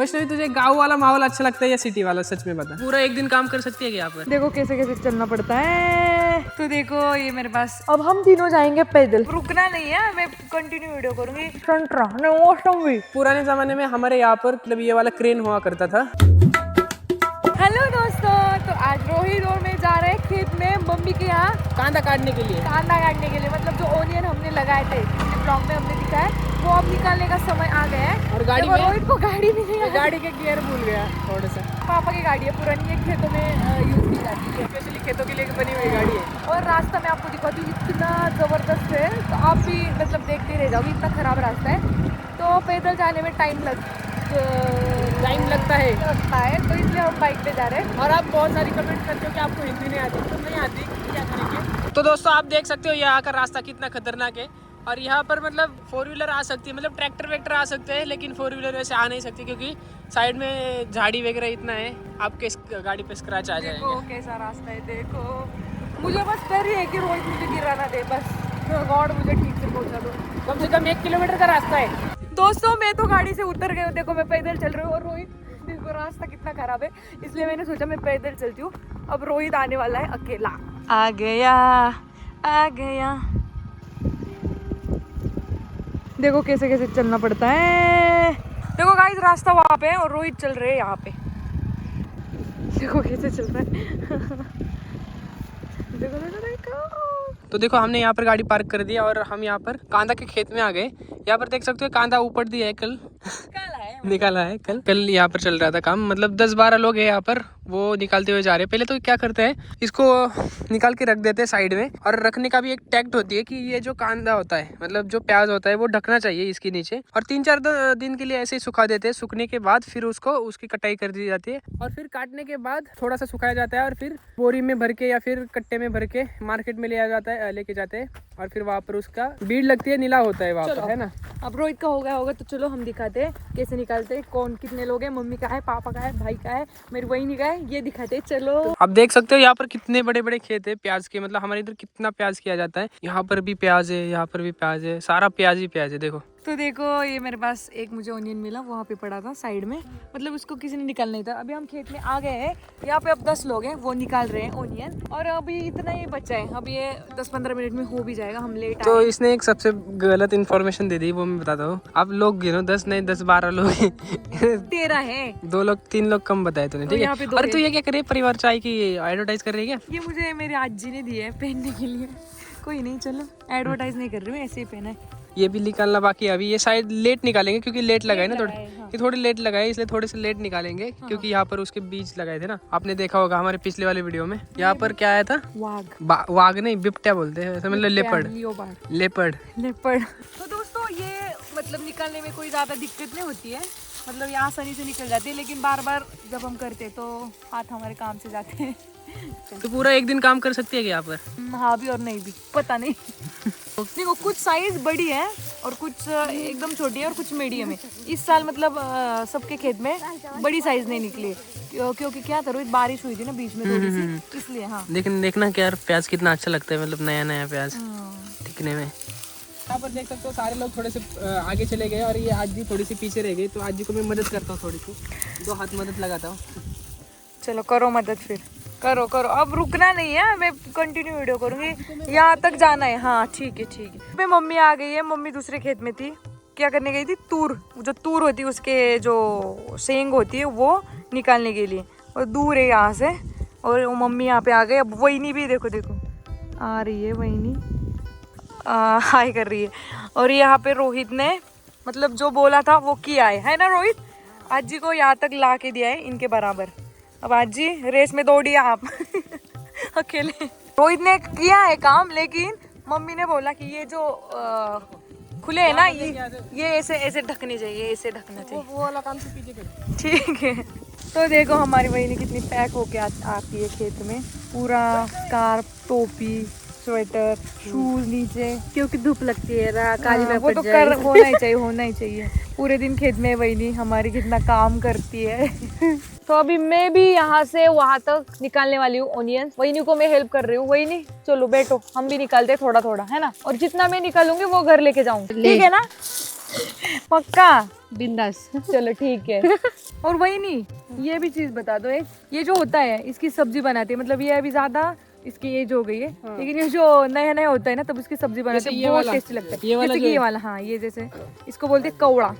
वैष्णवी तुझे गांव वाला माहौल अच्छा लगता है या सिटी वाला? सच में बता, पूरा एक दिन काम कर सकती है क्या यहाँ पर? देखो कैसे कैसे चलना पड़ता है। तो देखो ये मेरे पास, अब हम तीनों जाएंगे पैदल, रुकना नहीं है, मैं कंटिन्यू वीडियो करूंगी। भी पुराने जमाने में हमारे यहाँ पर मतलब ये वाला क्रेन हुआ करता था। हेलो दोस्तों, तो आज रोहित और मैं जा रहे हैं खेत में मम्मी के यहाँ कांदा काटने के लिए। कांदा काटने के लिए, मतलब जो ओनियन हमने लगाए थे ब्लॉग में हमने दिखाया, वो अब निकालने का समय आ गया है। और गाड़ी में रोहित को गाड़ी भी नहीं है, गाड़ी के गियर भूल गया थोड़ा सा। पापा की गाड़ी है, पुरानी है, खेतों में यूज की जाती है, स्पेशली खेतों के लिए बनी हुई गाड़ी है। और रास्ता मैं आपको दिखाती हूँ, इतना ज़बरदस्त है, तो आप भी मतलब देखते रह जाओगे, इतना ख़राब रास्ता है। तो पैदल जाने में टाइम लगता है, तो इसलिए हम बाइक पे जा रहे हैं। और आप बहुत सारी कमेंट करते हो कि आपको हिंदी नहीं आती, तो नहीं आती, क्या करेंगे। तो दोस्तों आप देख सकते हो यहाँ का रास्ता कितना खतरनाक है। और यहाँ पर मतलब 4 व्हीलर आ सकती है, मतलब ट्रैक्टर वैक्टर आ सकते हैं, लेकिन 4 व्हीलर वैसे आ नहीं सकती क्योंकि साइड में झाड़ी वगैरह इतना है, आपके गाड़ी पे स्क्रैच आ जाएंगे। देखो कैसा रास्ता है, देखो मुझे बस डर ही है कि रोहित मुझे गिरा ना दे, बस गॉड मुझे ठीक से पहुँचा दो। कम से कम 1 किलोमीटर का रास्ता है। दोस्तों मैं तो गाड़ी से उतर गई हूँ, देखो मैं पैदल चल रही हूँ, और रोहित देखो रास्ता कितना खराब है, इसलिए मैंने सोचा मैं पैदल चलती हूँ। अब रोहित आने वाला है अकेला। आ गया देखो कैसे कैसे चलना पड़ता है। देखो गाइस रास्ता वहाँ पे है और रोहित चल रहे हैं यहाँ पे, देखो कैसे चल रहा है। देखो तो देखो हमने यहाँ पर गाड़ी पार्क कर दिया और हम यहाँ पर कांदा के खेत में आ गए। यहाँ पर देख सकते हो कांदा ऊपर दिया है, कल निकाला है। कल यहाँ पर चल रहा था काम, मतलब 10-12 लोग हैं यहाँ पर, वो निकालते हुए जा रहे हैं। पहले तो क्या करते हैं, इसको निकाल के रख देते हैं साइड में, और रखने का भी एक टैक्ट होती है कि ये जो कांदा होता है, मतलब जो प्याज होता है, वो ढकना चाहिए इसके नीचे, और 3-4 दिन के लिए ऐसे ही सुखा देते हैं। सूखने के बाद फिर उसको उसकी कटाई कर दी जाती है, और फिर काटने के बाद थोड़ा सा सुखाया जाता है, और फिर बोरी में भर के या फिर कट्टे में भर के मार्केट में लेके जाते हैं, और फिर वहाँ पर उसका बीड़ लगती है, नीला होता है वहाँ पर, है ना। अब रोहित का हो गया होगा, तो चलो हम दिखाते हैं कैसे निकालते हैं, कौन कितने लोग हैं, मम्मी का है, पापा का है, भाई का है, मेरी वही का है, ये दिखाते हैं। चलो आप देख सकते हो यहाँ पर कितने बड़े बड़े खेत है प्याज के, मतलब हमारे इधर कितना प्याज किया जाता है। यहाँ पर भी प्याज है, यहाँ पर भी प्याज है, सारा प्याज ही प्याज है। देखो तो देखो ये मेरे पास एक मुझे ओनियन मिला, वहाँ पे पड़ा था साइड में, मतलब उसको किसी ने निकाल नहीं था। अभी हम खेत में आ गए हैं, यहाँ पे अब 10 लोग हैं, वो निकाल रहे हैं ओनियन, और अभी इतना ही बचा है, अब ये 10-15 मिनट में हो भी जाएगा, हम लेट तो इसने एक सबसे गलत इन्फॉर्मेशन दे दी, वो मैं बताता हूँ। आप लोग गिनो, 10 नहीं 10-12 लोग 13 है, 2-3 लोग कम बताए तूने, ठीक है। अरे तू ये क्या करे, परिवार चाय की एडवर्टाइज कर रही है क्या? ये मुझे मेरी आजी ने दी है पहनने के लिए, कोई नहीं, चलो एडवर्टाइज नहीं कर रही हूँ, ऐसे ही पहना है। ये भी निकालना बाकी है अभी, ये शायद लेट निकालेंगे क्योंकि लेट लगाए ना थोड़े, ये थोड़े लेट लगाए, इसलिए थोड़े से लेट निकालेंगे, क्योंकि यहाँ पर उसके बीज लगाए थे ना, आपने देखा होगा हमारे पिछले वाले वीडियो में। यहाँ पर क्या आया था, वाघ नहीं, बिपट्या बोलते हैं, मतलब लेपर्ड। तो दोस्तों ये मतलब निकालने में कोई ज्यादा दिक्कत नहीं होती है, मतलब ये आसानी से निकल जाती है, लेकिन बार बार जब हम करते हैं तो हाथ हमारे काम से जाते हैं। तो पूरा एक दिन काम कर सकती है यहाँ पर? हाँ भी और नहीं भी, पता नहीं। देखो कुछ साइज बड़ी है और कुछ एकदम छोटी है और कुछ मीडियम है। इस साल मतलब सबके खेत में बड़ी साइज नहीं निकली, क्योंकि क्या था रोहित, बारिश हुई थी ना बीच में थोड़ी सी, इसलिए। हाँ लेकिन देखना क्या यार, प्याज कितना अच्छा लगता है, मतलब नया नया प्याज दिखने में। यहाँ पर देख सकते हो सारे लोग थोड़े से आगे चले गए, और ये आज जी थोड़ी सी पीछे रह गई, तो आज जी को मैं मदद करता हूँ, थोड़ी सी 2 हाथ मदद लगाता हूँ। चलो करो मदद, फिर करो, अब रुकना नहीं है, मैं कंटिन्यू वीडियो करूंगी, यहाँ तक जाना है। हाँ ठीक है। मैं मम्मी आ गई है, मम्मी दूसरे खेत में थी, क्या करने गई थी, जो तूर होती है उसके जो सेंग होती है वो निकालने के लिए, और दूर है यहाँ से, और वो मम्मी यहाँ पे आ गई। अब वहीनी भी देखो आ रही है, वहीनी हाय कर रही है, और यहाँ पे रोहित ने मतलब जो बोला था वो किया है ना रोहित, आज जी को यहाँ तक ला के दिया है इनके बराबर। अब आज जी रेस में दौड़िए आप अकेले। रोहित ने किया है काम, लेकिन मम्मी ने बोला कि ये जो खुले है ना, ये ऐसे ढकने चाहिए, ऐसे ढकना चाहिए, वो वाला काम से पीछे कर, ठीक है। तो देखो हमारी बहनी कितनी पैक होके आती है खेत में, पूरा स्कार्फ, टोपी, स्वेटर, शूज नीचे, क्योंकि धूप लगती है काली में, वो तो होना ही चाहिए। पूरे दिन खेत में वहीनी हमारी कितना काम करती है। तो अभी मैं भी यहाँ से वहां तक निकालने वाली हूँ ओनियन, वहीनी को मैं हेल्प कर रही हूँ। वहीनी चलो बैठो, हम भी निकालते थोड़ा थोड़ा, है ना, और जितना मैं निकालूंगी वो घर लेके जाऊंगी, ठीक है ना। पक्का? बिंदास। चलो ठीक है। और वही नहीं, ये भी चीज बता दो एक, ये जो होता है इसकी सब्जी बनाते हैं, मतलब ये अभी ज्यादा इसकी एज हो गई है, लेकिन ये जो नया नया होता है ना तब उसकी सब्जी बनाते हैं, बहुत टेस्टी लगता है। ये वाला जैसे कि ये वाला, हाँ ये जैसे इसको बोलते हैं कौड़ा,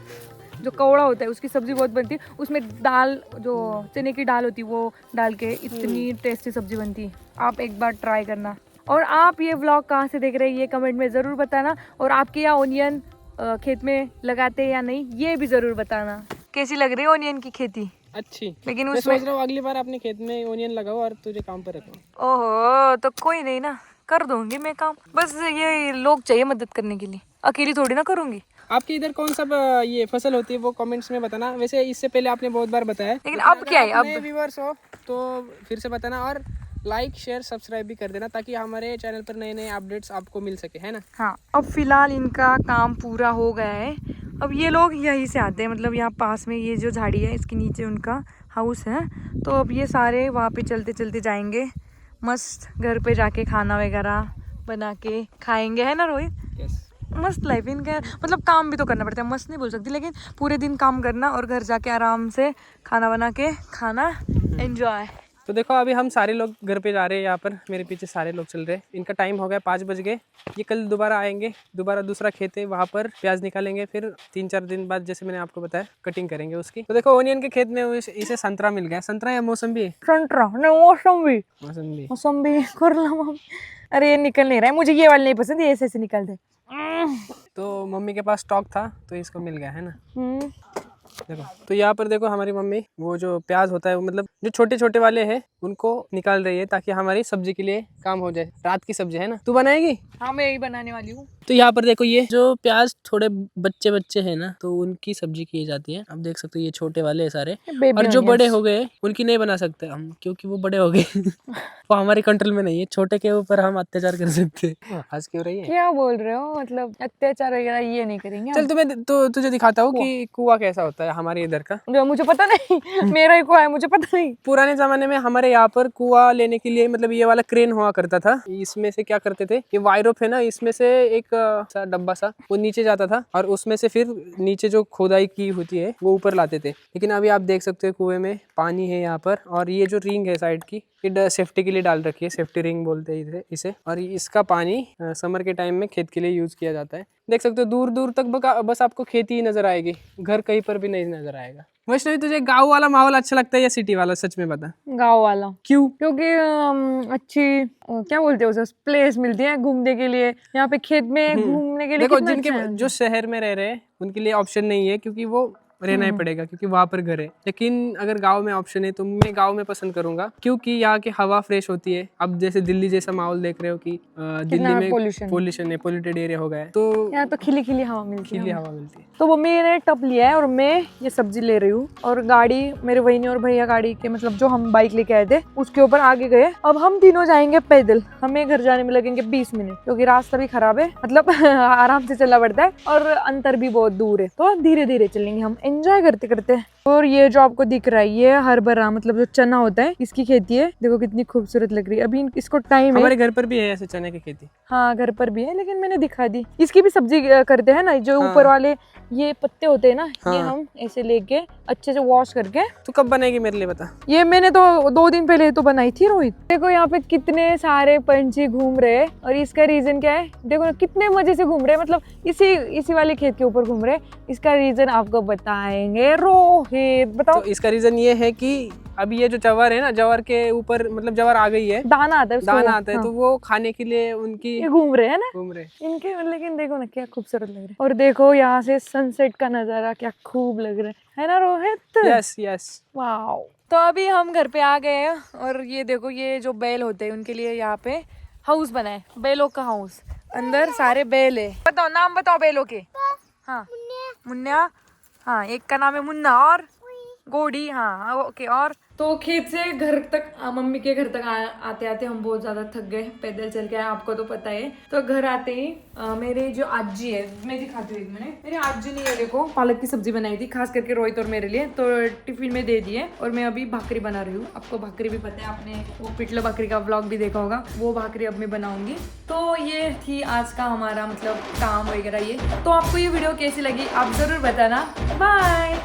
जो कौड़ा होता है उसकी सब्जी बहुत बनती है, उसमें दाल जो चने की दाल होती है वो डाल के इतनी टेस्टी सब्जी बनती है। आप एक बार ट्राई करना। और आप ये व्लॉग कहाँ से देख रहे हैं ये कमेंट में ज़रूर बताना, और आपके यहाँ ओनियन खेत में लगाते हैं या नहीं ये भी ज़रूर बताना। कैसी लग रही है ओनियन की खेती? अच्छी। लेकिन मैं उसमें सोच रहा हूँ अगली बार अपने खेत में ओनियन लगाओ और तुझे काम पर रखो। ओहो, तो कोई नहीं ना, कर दूंगी मैं काम, बस ये लोग चाहिए मदद करने के लिए, अकेली थोड़ी ना करूंगी। आपके इधर कौन सा ये फसल होती है वो कमेंट्स में बताना। वैसे इससे पहले आपने बहुत बार बताया, लेकिन अब क्या है, अब व्यूअर्स हो तो फिर से बताना, और लाइक शेयर सब्सक्राइब भी कर देना ताकि हमारे चैनल पर नए नए अपडेट्स आपको मिल सके, है ना। हाँ, अब फिलहाल इनका काम पूरा हो गया है। अब ये लोग यहीं से आते हैं, मतलब यहाँ पास में ये जो झाड़ी है इसके नीचे उनका हाउस है, तो अब ये सारे वहाँ पे चलते चलते जाएंगे, मस्त घर पे जाके खाना वगैरह बना के खाएंगे, है ना रोहित? यस। मस्त लाइफ इनका, मतलब काम भी तो करना पड़ता है, मस्त नहीं बोल सकती, लेकिन पूरे दिन काम करना और घर जाके आराम से खाना बना के खाना, एंजॉय। तो देखो अभी हम सारे लोग घर पे जा रहे हैं, यहाँ पर मेरे पीछे सारे लोग चल रहे हैं। इनका टाइम हो गया 5 बज गए। ये कल दोबारा आएंगे, दोबारा दूसरा खेत है वहाँ पर प्याज निकालेंगे, फिर 3-4 दिन बाद जैसे मैंने आपको बताया कटिंग करेंगे उसकी। तो देखो ओनियन के खेत में इसे संतरा मिल गया। संतरा या मौसम्बी है? संतरा नहीं, मौसम्बी। मौसम्बी। मौसम्बी कर ला मम्मी। अरे ये निकल नहीं रहा है, मुझे ये वाले नहीं पसंद, ये ऐसे ऐसे निकलते। तो मम्मी के पास स्टॉक था तो इसको मिल गया, है ना। देखो तो यहाँ पर देखो हमारी मम्मी वो जो प्याज होता है वो मतलब जो छोटे छोटे वाले हैं उनको निकाल रही है ताकि हमारी सब्जी के लिए काम हो जाए। रात की सब्जी है ना, तू बनाएगी? हाँ मैं यही बनाने वाली हूँ। तो यहाँ पर देखो ये जो प्याज थोड़े बच्चे बच्चे हैं ना तो उनकी सब्जी की जाती है। आप देख सकते हो ये छोटे वाले हैं सारे, और जो बड़े हो गए उनकी नहीं बना सकते हम क्योंकि वो बड़े हो गए वो हमारे कंट्रोल में नहीं है। छोटे के ऊपर हम अत्याचार कर सकते हैं। आज क्यों रही है? क्या बोल रहे हो, मतलब अत्याचार वगैरह ये नहीं करेंगे। चल तुम्हें तो तुझे दिखाता हूँ कि कुआं कैसा होता है हमारे इधर का। जो मुझे पता नहीं मेरा ही कुआं है, मुझे पता नहीं। पुराने जमाने में हमारे यहाँ पर कुआं लेने के लिए मतलब ये वाला क्रेन हुआ करता था। इसमें से क्या करते थे, ये वायरोप है ना, इसमें से एक सा डब्बा सा वो नीचे जाता था और उसमें से फिर नीचे जो खोदाई की होती है वो ऊपर लाते थे। लेकिन अभी आप देख सकते हो कुएं में पानी है यहाँ पर, और ये जो रिंग है साइड की ये सेफ्टी के लिए डाल रखी है, सेफ्टी रिंग बोलते हैं इसे। और इसका पानी समर के टाइम में खेत के लिए यूज किया जाता है। देख सकते हो दूर दूर तक बस आपको खेती ही नजर आएगी, घर कहीं पर भी नहीं नजर आएगा। वैष्णवी तुझे गाँव वाला माहौल अच्छा लगता है या सिटी वाला, सच में बता? गाँव वाला। क्यों? क्योंकि अच्छी क्या बोलते हैं उसे, प्लेस मिलती है घूमने के लिए, यहाँ पे खेत में घूमने के लिए। देखो कितना जिनके अच्छा है। जो शहर में रह रहे हैं उनके लिए ऑप्शन नहीं है क्योंकि वो रहना ही पड़ेगा क्योंकि वहाँ पर घर है। लेकिन अगर गांव में ऑप्शन है तो मैं गांव में पसंद करूंगा क्योंकि यहाँ की हवा फ्रेश होती है। अब जैसे दिल्ली जैसा माहौल देख रहे हो कि दिल्ली में पोल्यूशन है, पोल्यूटेड एरिया हो गया है, तो यहाँ तो खिली खिली हवा मिलती है। खिली हवा मिलती है। तो मम्मी ने टप लिया है और मैं ये सब्जी ले रही हूँ, और गाड़ी मेरे वहीने और भैया गाड़ी के मतलब जो हम बाइक लेके आए थे उसके ऊपर आगे गए। अब हम तीनों जाएंगे पैदल, हमें घर जाने में लगेंगे 20 मिनट क्योंकि रास्ता भी खराब है, मतलब आराम से चलना पड़ता है और अंतर भी बहुत दूर है, तो धीरे धीरे चलेंगे हम एंजॉय करते करते। और ये जो आपको दिख रहा है ये हरभरा मतलब जो चना होता है इसकी खेती है। देखो कितनी खूबसूरत लग रही है। अभी इसको टाइम है, हमारे घर पर भी है ऐसे चने की खेती। हाँ घर पर भी है, लेकिन मैंने दिखा दी। इसकी भी सब्जी करते हैं ना, जो ऊपर वाले ये पत्ते होते हैं ना, ये हम ऐसे लेके अच्छे से वॉश करके। तो कब बनेगी मेरे लिए बता? ये मैंने तो 2 दिन पहले तो बनाई थी रोहित। देखो यहाँ पे कितने सारे पंछी घूम रहे हैं, और इसका रीजन क्या है देखो ना, कितने मजे से घूम रहे हैं, मतलब इसी वाले खेत के ऊपर घूम रहे हैं। इसका रीजन आपको बताएंगे रोहित, बताओ। तो इसका रीजन ये है कि अभी ये जो जवार है ना, जवार के ऊपर मतलब जवार आ गई है, दाना आता है, दाना आता है, तो वो खाने के लिए उनकी घूम रहे हैं ना, घूम रहे इनके। लेकिन देखो ना क्या खूबसूरत लग रहा है, और देखो यहाँ से सनसेट का नजारा क्या खूब लग रहा है ना रोहित? Yes yes. वाओ। तो अभी हम घर पे आ गए हैं, और ये देखो ये जो बैल होते हैं उनके लिए यहाँ पे हाउस बना है, बैलों का हाउस। अंदर सारे बैल है। बताओ नाम बताओ बैलों के। हाँ मुन्ना, हाँ एक का नाम है मुन्ना, और घोड़ी, हाँ ओके। और तो खेत से घर तक मम्मी के घर तक आते आते हम बहुत ज्यादा थक गए, पैदल चल के आए, आपको तो पता है। तो घर आते ही मेरे जो आजी है, मैं दिखाती हूँ एक मिनट, मेरी आजी ने ये देखो पालक की सब्जी बनाई थी, खास करके रोहित और मेरे लिए, तो टिफिन में दे दिए। और मैं अभी भाकरी बना रही हूँ। आपको भाकरी भी पता है, आपने वो पिटला भाकरी का व्लॉग भी देखा होगा, वो भाकरी अब मैं बनाऊंगी। तो ये थी आज का हमारा मतलब काम वगैरह ये। तो आपको ये वीडियो कैसी लगी आप जरूर बताना। बाय।